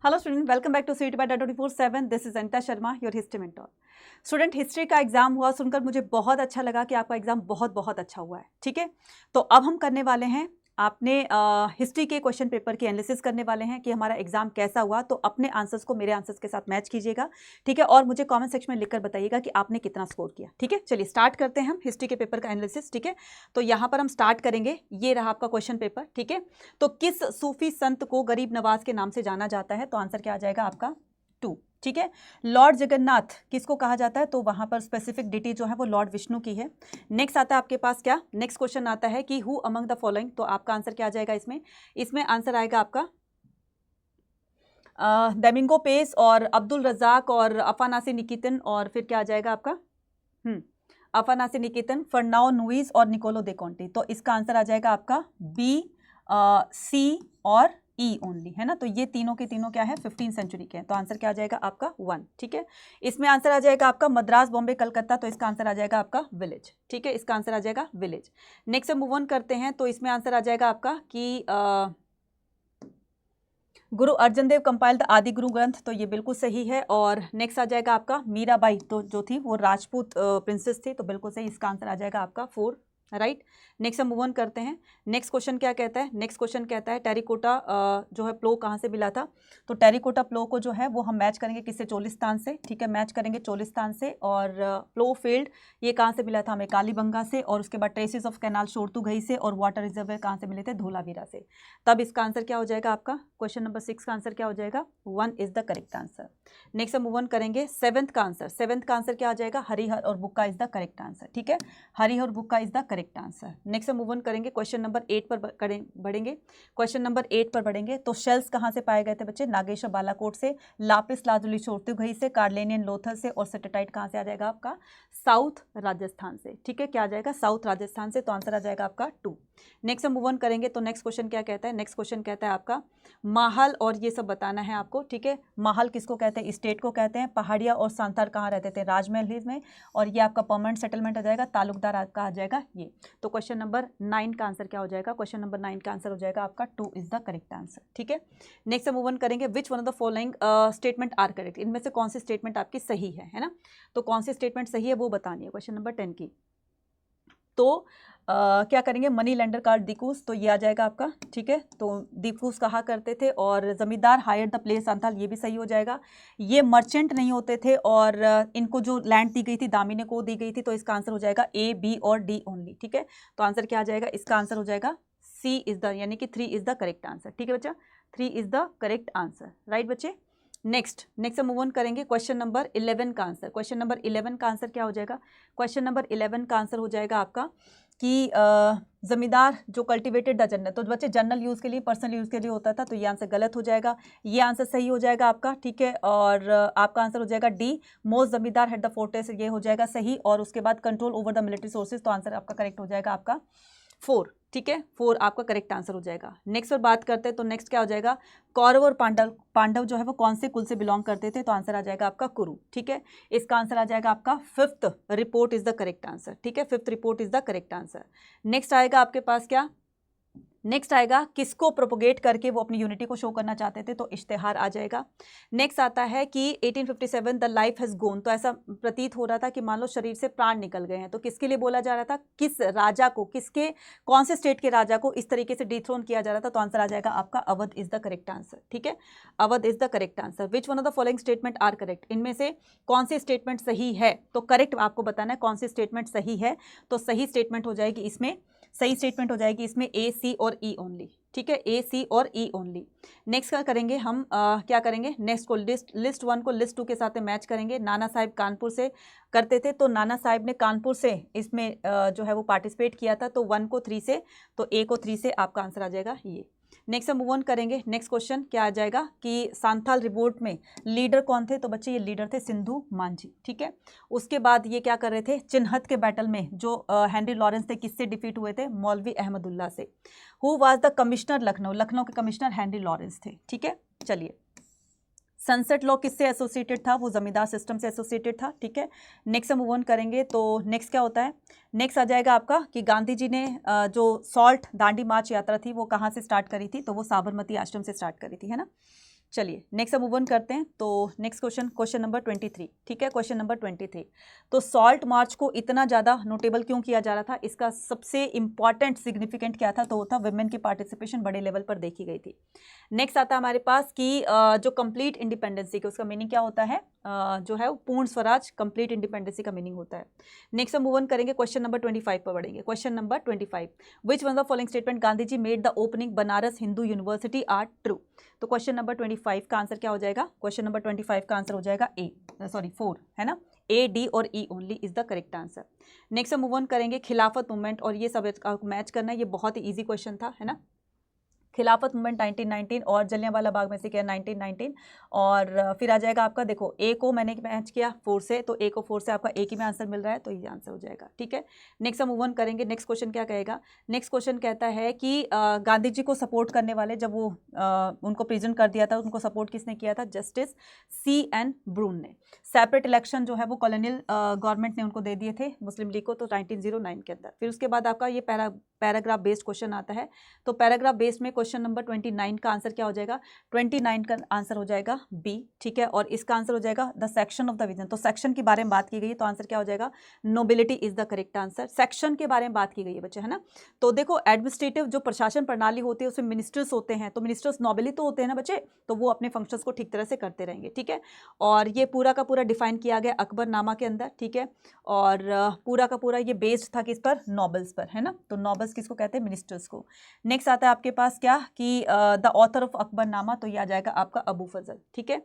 Hello student, welcome back to CT by 24/7। This is Anita Sharma, your history mentor. Student, history का exam हुआ सुनकर मुझे बहुत अच्छा लगा कि आपका एग्जाम बहुत बहुत अच्छा हुआ है। ठीक है, तो अब हम करने वाले हैं, आपने हिस्ट्री के क्वेश्चन पेपर की एनालिसिस करने वाले हैं कि हमारा एग्जाम कैसा हुआ। तो अपने आंसर्स को मेरे आंसर्स के साथ मैच कीजिएगा, ठीक है, और मुझे कमेंट सेक्शन में लिखकर बताइएगा कि आपने कितना स्कोर किया। ठीक है, चलिए स्टार्ट करते हैं हम हिस्ट्री के पेपर का एनालिसिस। ठीक है, तो यहाँ पर हम स्टार्ट करेंगे। ये रहा आपका क्वेश्चन पेपर। ठीक है, तो किस सूफी संत को गरीब नवाज के नाम से जाना जाता है? तो आंसर क्या आ जाएगा आपका 2। ठीक है, लॉर्ड जगन्नाथ किसको कहा जाता है? तो वहां पर स्पेसिफिक डिटी जो है वो लॉर्ड विष्णु की है। नेक्स्ट आता है आपके पास क्या, नेक्स्ट क्वेश्चन आता है कि हु अमंग द फॉलोइंग। तो आपका आंसर क्या आ जाएगा इसमें आंसर आएगा आपका डेमिंगो पेस और अब्दुल रजाक और अफानासी निकितन, और फिर क्या आ जाएगा आपका अफानासी निकितन, फर्नाओ नुइस और निकोलो दे कॉन्टी। तो इसका आंसर आ जाएगा आपका बी, सी और ई ओनली, है ना। तो ये तीनों के तीनों क्या है, 15वीं सेंचुरी के हैं। तो आंसर क्या आ जाएगा आपका 1। ठीक है, इसमें आंसर आ जाएगा आपका मद्रास, बॉम्बे, कलकत्ता। तो इसका आंसर आ जाएगा आपका विलेज। ठीक है, इसका आंसर आ जाएगा विलेज। नेक्स्ट हम मूव ऑन करते हैं। तो इसमें आंसर आ जाएगा आपका कि गुरु अर्जन देव कंपाइल द आदि गुरु ग्रंथ। तो ये बिल्कुल सही है। और नेक्स्ट आ जाएगा आपका मीराबाई, तो जो थी वो राजपूत प्रिंसेस थी। तो बिल्कुल सही, इसका आंसर आ जाएगा आपका 4। राइट, नेक्स्ट हम मूव ऑन करते हैं। नेक्स्ट क्वेश्चन क्या कहता है? नेक्स्ट क्वेश्चन कहता है टेरिकोटा जो है प्लो कहाँ से मिला था? तो टेरिकोटा प्लो को जो है वो हम मैच करेंगे किससे? चोलिस्तान से। ठीक है, मैच करेंगे चोलिस्तान से। और प्लो फील्ड ये कहाँ से मिला था हमें? कालीबंगा से। और उसके बाद ट्रेसिस ऑफ कैनाल शोरतुगई से। और वाटर रिजर्वर कहाँ से मिले थे? धोलावीरा से। तब इसका आंसर क्या हो जाएगा आपका? क्वेश्चन नंबर 6 का आंसर क्या हो जाएगा? 1 is the correct answer. Next हम मूव ऑन करेंगे 7th का आंसर। 7th का आंसर क्या आ जाएगा? हरिहर और Bukka is the correct answer. ठीक है, हरिहर और Bukka is the correct answer. Next हम मूव ऑन करेंगे क्वेश्चन नंबर 8 पर बढ़ेंगे। क्वेश्चन नंबर 8 पर बढ़ेंगे। तो शेल्स कहाँ से पाए गए थे बच्चे? नागेश्वर बालाकोट से, लापिस लाजुली शोरतुगई से, कार्लेनियन लोथल से, और सेटेटाइट कहाँ से आ जाएगा आपका? साउथ राजस्थान से। ठीक है, क्या आ जाएगा? साउथ राजस्थान से। तो आंसर आ जाएगा आपका 2। नेक्स्ट हम मूव ऑन करेंगे। तो नेक्स्ट क्वेश्चन क्या कहता है? नेक्स्ट क्वेश्चन कहता है आपका माहल, और ये सब बताना है आपको। ठीक है, माहल किसको कहते हैं? स्टेट को कहते हैं। पहाड़िया और सांतार कहाँ रहते थे? राजमहल हिल्स में। और ये आपका परमानेंट सेटलमेंट आ जाएगा, तालुकदार आपका आ जाएगा ये। तो क्वेश्चन नंबर 9 का आंसर क्या हो जाएगा? क्वेश्चन नंबर 9 का आंसर हो जाएगा आपका 2 इज द करेक्ट आंसर। ठीक है, नेक्स्ट हम मूव ऑन करेंगे। Which one of the following statement are correct? इनमें से कौन सी स्टेटमेंट आपकी सही है ना। तो कौन सी स्टेटमेंट सही है वो बतानी है क्वेश्चन नंबर 10 की। तो क्या करेंगे? मनी लेंडर कार्ड दिकूस, तो ये आ जाएगा आपका। ठीक है, तो दिकूस कहा करते थे। और जमींदार हायर द प्लेस संथाल, ये भी सही हो जाएगा। ये मर्चेंट नहीं होते थे, और इनको जो लैंड दी गई थी दामिने को दी गई थी। तो इसका आंसर हो जाएगा ए, बी और डी ओनली। ठीक है, तो आंसर क्या आ जाएगा? इसका आंसर हो जाएगा सी इज द, यानी कि 3 इज द करेक्ट आंसर। ठीक है बच्चा, 3 is the correct answer. Right बच्चे, नेक्स्ट हम मूव ऑन करेंगे क्वेश्चन नंबर 11 का आंसर। क्वेश्चन नंबर 11 का आंसर क्या हो जाएगा? क्वेश्चन नंबर 11 का आंसर हो जाएगा आपका कि जमींदार जो कल्टिवेटेड द जनरल। तो बच्चे जनरल यूज़ के लिए, पर्सनल यूज़ के लिए होता था। तो ये आंसर गलत हो जाएगा, ये आंसर सही हो जाएगा आपका। ठीक है, और आपका आंसर हो जाएगा डी, मोस्ट जमींदार हेड द फोर्टेस, ये हो जाएगा सही। और उसके बाद control over the military sources. तो आंसर आपका करेक्ट हो जाएगा आपका 4। ठीक है, 4 आपका करेक्ट आंसर हो जाएगा। नेक्स्ट पर बात करते हैं। तो नेक्स्ट क्या हो जाएगा? कौरव और पांडव जो है वो कौन से कुल से बिलोंग करते थे? तो आंसर आ जाएगा आपका कुरु। ठीक है, इसका आंसर आ जाएगा आपका 5th report is the correct answer. ठीक है, 5th report is the correct answer. Next आएगा आपके पास क्या? नेक्स्ट आएगा किसको प्रोपोगेट करके वो अपनी यूनिटी को शो करना चाहते थे? तो इश्तेहार आ जाएगा। नेक्स्ट आता है कि 1857 द लाइफ हैज गोन। तो ऐसा प्रतीत हो रहा था कि मान लो शरीर से प्राण निकल गए हैं। तो किसके लिए बोला जा रहा था? किस राजा को, किसके, कौन से स्टेट के राजा को इस तरीके से डिथ्रोन किया जा रहा था? तो आंसर आ जाएगा आपका अवध इज द करेक्ट आंसर। ठीक है, अवध is the correct answer. Which one of the following statement are correct? इनमें से कौन सी स्टेटमेंट सही है? तो करेक्ट आपको बताना है कौन सी स्टेटमेंट सही है। तो सही स्टेटमेंट हो जाएगी इसमें, सही स्टेटमेंट हो जाएगी इसमें ए, सी और ई ओनली। ठीक है, ए, सी और ई ओनली। नेक्स्ट क्या करेंगे हम? क्या करेंगे? नेक्स्ट को लिस्ट 1 को लिस्ट 2 के साथ मैच करेंगे। नाना साहिब कानपुर से करते थे। तो नाना साहिब ने कानपुर से इसमें जो है वो पार्टिसिपेट किया था। तो 1 को 3 से, तो ए को 3 से आपका आंसर आ जाएगा ये। नेक्स्ट हम मूव ऑन करेंगे। नेक्स्ट क्वेश्चन क्या आ जाएगा कि सांथाल रिवोल्ट में लीडर कौन थे? तो बच्चे ये लीडर थे सिंधु मांझी। ठीक है, उसके बाद ये क्या कर रहे थे? चिन्हत के बैटल में जो हेनरी लॉरेंस थे किससे डिफीट हुए थे? मौलवी अहमदुल्ला से। Who was the commissioner Lucknow? Lucknow के कमिश्नर हेनरी लॉरेंस थे। ठीक है, चलिए सनसेट लॉ किससे एसोसिएटेड था? वो जमींदार सिस्टम से एसोसिएटेड था। ठीक है, नेक्स्ट हम मूव ऑन करेंगे। तो नेक्स्ट क्या होता है? नेक्स्ट आ जाएगा आपका कि गांधी जी ने जो सॉल्ट दांडी मार्च यात्रा थी वो कहाँ से स्टार्ट करी थी? तो वो साबरमती आश्रम से स्टार्ट करी थी, है ना। चलिए नेक्स्ट मूव ऑन करते हैं। तो नेक्स्ट क्वेश्चन नंबर 23, ठीक है, क्वेश्चन नंबर 23। तो सॉल्ट मार्च को इतना ज़्यादा नोटेबल क्यों किया जा रहा था, इसका सबसे इंपॉर्टेंट सिग्निफिकेंट क्या था, तो वो था वुमेन की पार्टिसिपेशन बड़े लेवल पर देखी गई थी। नेक्स्ट आता है हमारे पास कि जो कंप्लीट इंडिपेंडेंसी का उसका मीनिंग क्या होता है, जो है पूर्ण स्वराज, कंप्लीट इंडिपेंडेंसी का मीनिंग होता है। नेक्स्ट हम मूव ऑन करेंगे, क्वेश्चन नंबर 25 पर बढ़ेंगे। Question number 25, which one of the following statement Gandhi ji made the opening Banaras Hindu university are true. तो क्वेश्चन नंबर 25 का आंसर क्या हो जाएगा, क्वेश्चन नंबर 25 का आंसर हो जाएगा ए, सॉरी 4 है ना, ए, डी और ई only is the correct answer. Next हम मूव ऑन करेंगे खिलाफत मूवमेंट, और ये सब मैच करना है, ये बहुत ही ईजी क्वेश्चन था, है ना। खिलाफत मूवमेंट 1919 और जलियांवाला बाग में से क्या 1919, और फिर आ जाएगा आपका, देखो ए को मैंने मैच किया 4 से, तो ए को 4 से आपका एक ही में आंसर मिल रहा है, तो ये आंसर हो जाएगा, ठीक है। नेक्स्ट हम मूव ऑन करेंगे। नेक्स्ट क्वेश्चन क्या कहेगा, नेक्स्ट क्वेश्चन कहता है कि गांधी जी को सपोर्ट करने वाले, जब वो उनको प्रिजन कर दिया था, उनको सपोर्ट किसने किया था, जस्टिस C.N. ब्रून ने। सेपरेट इलेक्शन जो है वो कॉलोनियल गवर्नमेंट ने उनको दे दिए थे मुस्लिम लीग को, तो 1909 के अंदर। फिर उसके बाद आपका ये पैराग्राफ बेस्ड क्वेश्चन आता है। तो पैराग्राफ बेस्ड में क्वेश्चन नंबर 29 का आंसर क्या हो जाएगा, 29 का आंसर हो जाएगा बी, ठीक है। और इसका आंसर हो जाएगा the section of the vision. तो सेक्शन के बारे में बात की गई है, तो आंसर क्या हो जाएगा, nobility is the correct answer. Section के बारे में बात की गई है बच्चे, है ना। तो देखो एडमिनिस्ट्रेटिव जो प्रशासन प्रणाली होती है उसमें मिनिस्टर्स होते हैं, तो मिनिस्टर्स नोबली तो होते हैं ना बच्चे, तो वो अपने फंक्शंस को ठीक तरह से करते रहेंगे, ठीक है। और ये पूरा का पूरा डिफाइन किया गया अकबरनामा के अंदर, ठीक है। और पूरा का पूरा ये बेस्ड था किस पर, नॉबल्स पर, है ना। तो नॉबल्स किसको कहते हैं, मिनिस्टर्स को। नेक्स्ट आता है आपके पास क्या कि द ऑथर ऑफ अकबरनामा, तो ये आ जाएगा आपका अबू फजल, ठीक है।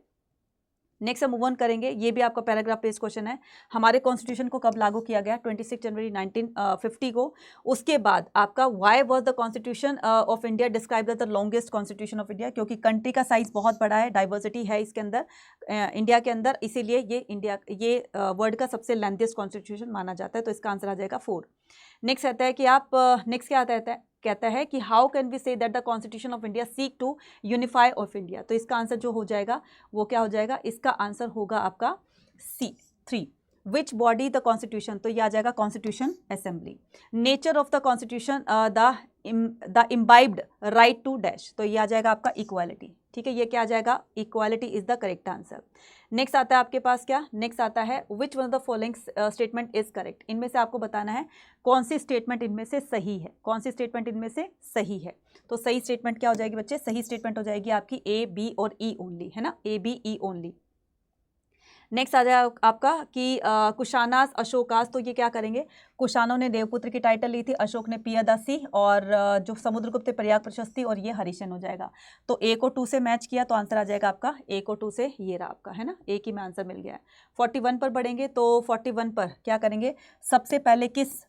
नेक्स्ट हम मूव ऑन करेंगे, ये भी आपका पैराग्राफ बेस्ड क्वेश्चन है। हमारे कॉन्स्टिट्यूशन को कब लागू किया गया, 26 जनवरी 1950 को। उसके बाद आपका why was the constitution of India described as the longest constitution of India, क्योंकि कंट्री का साइज बहुत बड़ा है, डाइवर्सिटी है इसके अंदर, इंडिया के अंदर, इसीलिए ये वर्ल्ड का सबसे लेंथीएस्ट कॉन्स्टिट्यूशन माना जाता है। तो इसका आंसर आ जाएगा 4। नेक्स्ट आता है कि आप नेक्स्ट क्या आता है, कहता है कि how can we say that the constitution of India seek to unify of India. तो इसका आंसर जो हो जाएगा वो क्या हो जाएगा, इसका आंसर होगा आपका C, 3। Which body the constitution, तो ये आ जाएगा constitution assembly. Nature of the constitution the imbibed right to dash, तो ये आ जाएगा आपका इक्वालिटी, ठीक है। ये क्या आ जाएगा, equality is the correct answer. Next आता है आपके पास क्या, नेक्स्ट आता है विच one of the following statement is correct. इनमें से आपको बताना है कौन सी स्टेटमेंट इनमें से सही है, कौन सी स्टेटमेंट इनमें से सही है। तो सही स्टेटमेंट क्या हो जाएगी बच्चे, सही स्टेटमेंट हो जाएगी आपकी A, B और E ओनली, है ना, A, B, E only. Next आ जाए आपका कि कुशानास अशोकास, तो ये क्या करेंगे, कुशानों ने देवपुत्र की टाइटल ली थी, अशोक ने पियादासी, और जो समुद्रगुप्त प्रयाग प्रशस्ति, और ये हरिशन हो जाएगा। तो A को 2 से मैच किया तो आंसर आ जाएगा आपका A को 2 से, ये रहा आपका, है ना, एक ही में आंसर मिल गया है। 41 पर बढ़ेंगे, तो 41 पर क्या करेंगे, सबसे पहले किस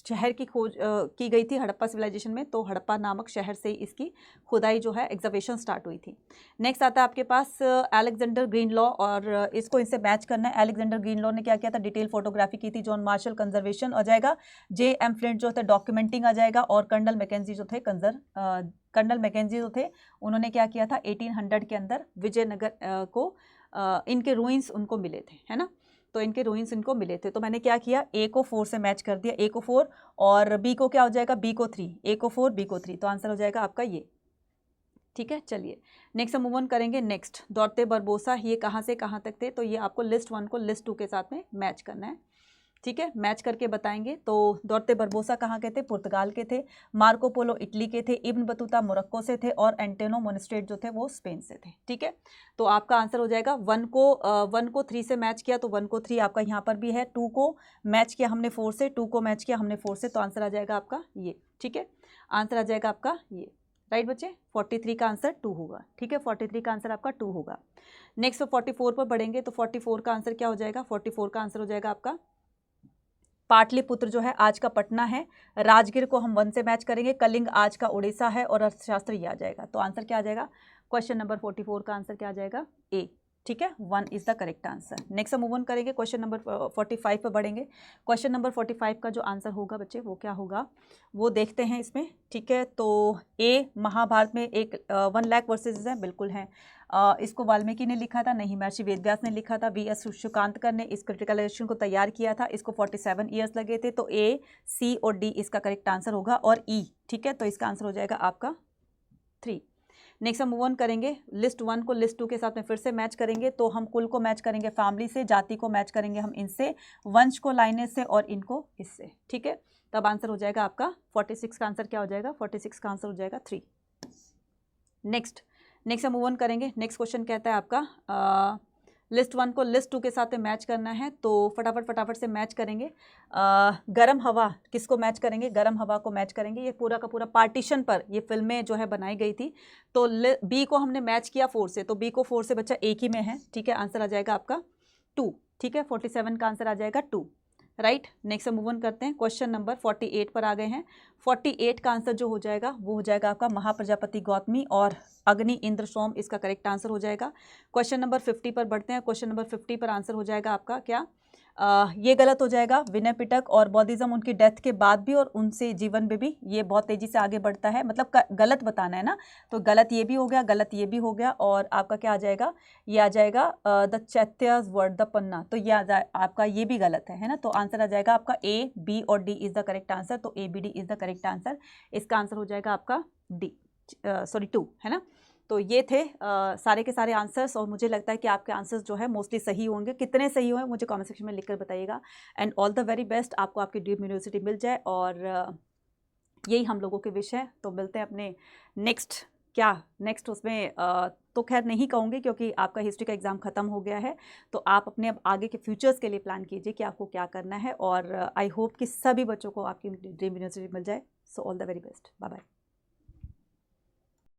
शहर की खोज की गई थी हड़प्पा सिविलाइजेशन में, तो हड़प्पा नामक शहर से इसकी खुदाई जो है एग्जावेशन स्टार्ट हुई थी। नेक्स्ट आता है आपके पास अलेक्जेंडर ग्रीन लॉ, और इसको इनसे मैच करना है। अलेक्जेंडर ग्रीन लॉ ने क्या किया था, डिटेल फोटोग्राफी की थी। जॉन मार्शल कंजर्वेशन आ जाएगा, J.M. फ्लिंट जो थे डॉक्यूमेंटिंग आ जाएगा, और कर्नल मैकेंजी जो थे कर्नल मैकेंजी जो थे उन्होंने क्या किया था, 1800 के अंदर विजयनगर को इनके रूइंस उनको मिले थे, है ना। तो इनके रूइंस इनको मिले थे, तो मैंने क्या किया, A को 4 से मैच कर दिया, A को 4, और B को क्या हो जाएगा, B को 3, A को 4, B को 3, तो आंसर हो जाएगा आपका ये, ठीक है। चलिए नेक्स्ट हम मूव ऑन करेंगे। नेक्स्ट दौड़ते बरबोसा, ये कहाँ से कहाँ तक थे, तो ये आपको लिस्ट 1 को लिस्ट 2 के साथ में मैच करना है, ठीक है, मैच करके बताएंगे। तो दौड़ते बरबोसा कहाँ के थे, पुर्तगाल के थे। मार्को पोलो इटली के थे। इब्न बतूता मोरक्को से थे, और एंटेनो मोनिस्ट्रेट जो थे वो स्पेन से थे, ठीक है। तो आपका आंसर हो जाएगा 1 को 3 से मैच किया, तो 1 को 3 आपका यहाँ पर भी है। 2 को मैच किया हमने 4 से, 2 को मैच किया हमने 4 से, तो आंसर आ जाएगा आपका ये, ठीक है। आंसर आ जाएगा आपका ये, राइट बच्चे। 43 का आंसर 2 होगा, ठीक है, 43 का आंसर आपका 2 होगा। नेक्स्ट 44 पर बढ़ेंगे, तो 44 का आंसर क्या हो जाएगा, 44 का आंसर हो जाएगा आपका पाटलिपुत्र जो है आज का पटना है। राजगीर को हम 1 से मैच करेंगे। कलिंग आज का उड़ीसा है, और अर्थशास्त्र ये आ जाएगा। तो आंसर क्या आ जाएगा, क्वेश्चन नंबर 44 का आंसर क्या आ जाएगा, A, ठीक है, 1 is the correct answer. Next हम मूव ऑन करेंगे, क्वेश्चन नंबर 45 पर बढ़ेंगे। क्वेश्चन नंबर 45 का जो आंसर होगा बच्चे वो क्या होगा, वो देखते हैं इसमें, ठीक है। तो A, महाभारत में एक 1 लाख वर्सेज हैं, बिल्कुल हैं। इसको वाल्मीकि ने लिखा था, नहीं, महर्षि वेदव्यास ने लिखा था। V.S. शुकांतकर ने इस क्रिटिकलाइजेशन को तैयार किया था, इसको 47 ईयर्स लगे थे। तो A, C और D इसका करेक्ट आंसर होगा, और E, ठीक है। तो इसका आंसर हो जाएगा आपका 3। नेक्स्ट हम मूव ऑन करेंगे, लिस्ट 1 को लिस्ट 2 के साथ में फिर से मैच करेंगे, तो हम कुल को मैच करेंगे फैमिली से, जाति को मैच करेंगे हम इनसे, वंश को लाइनेज से और इनको इससे, ठीक है। तब आंसर हो जाएगा आपका 46 का आंसर क्या हो जाएगा, 46 का आंसर हो जाएगा 3। नेक्स्ट हम मूव ऑन करेंगे। नेक्स्ट क्वेश्चन कहता है आपका लिस्ट 1 को लिस्ट 2 के साथ मैच करना है, तो फटाफट से मैच करेंगे। गरम हवा किसको मैच करेंगे, गरम हवा को मैच करेंगे। ये पूरा का पूरा पार्टीशन पर ये फिल्में जो है बनाई गई थी, तो बी को हमने मैच किया 4 से, तो बी को 4 से बच्चा एक ही में है, ठीक है। आंसर आ जाएगा आपका 2, ठीक है। 47 का आंसर आ जाएगा 2, राइट। नेक्स्ट हम मूव ऑन करते हैं, क्वेश्चन नंबर 48 पर आ गए हैं। 48 का आंसर जो हो जाएगा वो हो जाएगा आपका महाप्रजापति गौतमी और अग्नि इंद्र सोम, इसका करेक्ट आंसर हो जाएगा। क्वेश्चन नंबर 50 पर बढ़ते हैं। क्वेश्चन नंबर 50 पर आंसर हो जाएगा आपका क्या, ये गलत हो जाएगा। विनय पिटक और बौद्धिज्म उनकी डेथ के बाद भी और उनसे जीवन में भी ये बहुत तेजी से आगे बढ़ता है, मतलब गलत बताना है ना, तो गलत ये भी हो गया, गलत ये भी हो गया, और आपका क्या आ जाएगा, ये आ जाएगा द चैत्याज वर्ड द पन्ना, तो ये आपका ये भी गलत है ना। तो आंसर आ जाएगा आपका ए, बी और D is the correct answer, तो A B D is the correct answer. इसका आंसर हो जाएगा आपका डी, सॉरी 2, है ना। तो ये थे सारे के सारे आंसर्स, और मुझे लगता है कि आपके आंसर्स जो है मोस्टली सही होंगे। कितने सही हुए मुझे कमेंट सेक्शन में लिखकर बताइएगा। And all the very best, आपको आपकी ड्रीम यूनिवर्सिटी मिल जाए, और यही हम लोगों के विश है। तो मिलते हैं अपने नेक्स्ट उसमें तो खैर नहीं कहूँगी, क्योंकि आपका हिस्ट्री का एग्ज़ाम ख़त्म हो गया है, तो आप अपने अब आगे के फ्यूचर्स के लिए प्लान कीजिए कि आपको क्या करना है, और आई होप कि सभी बच्चों को आपकी ड्रीम यूनिवर्सिटी मिल जाए। So all the very best, bye bye.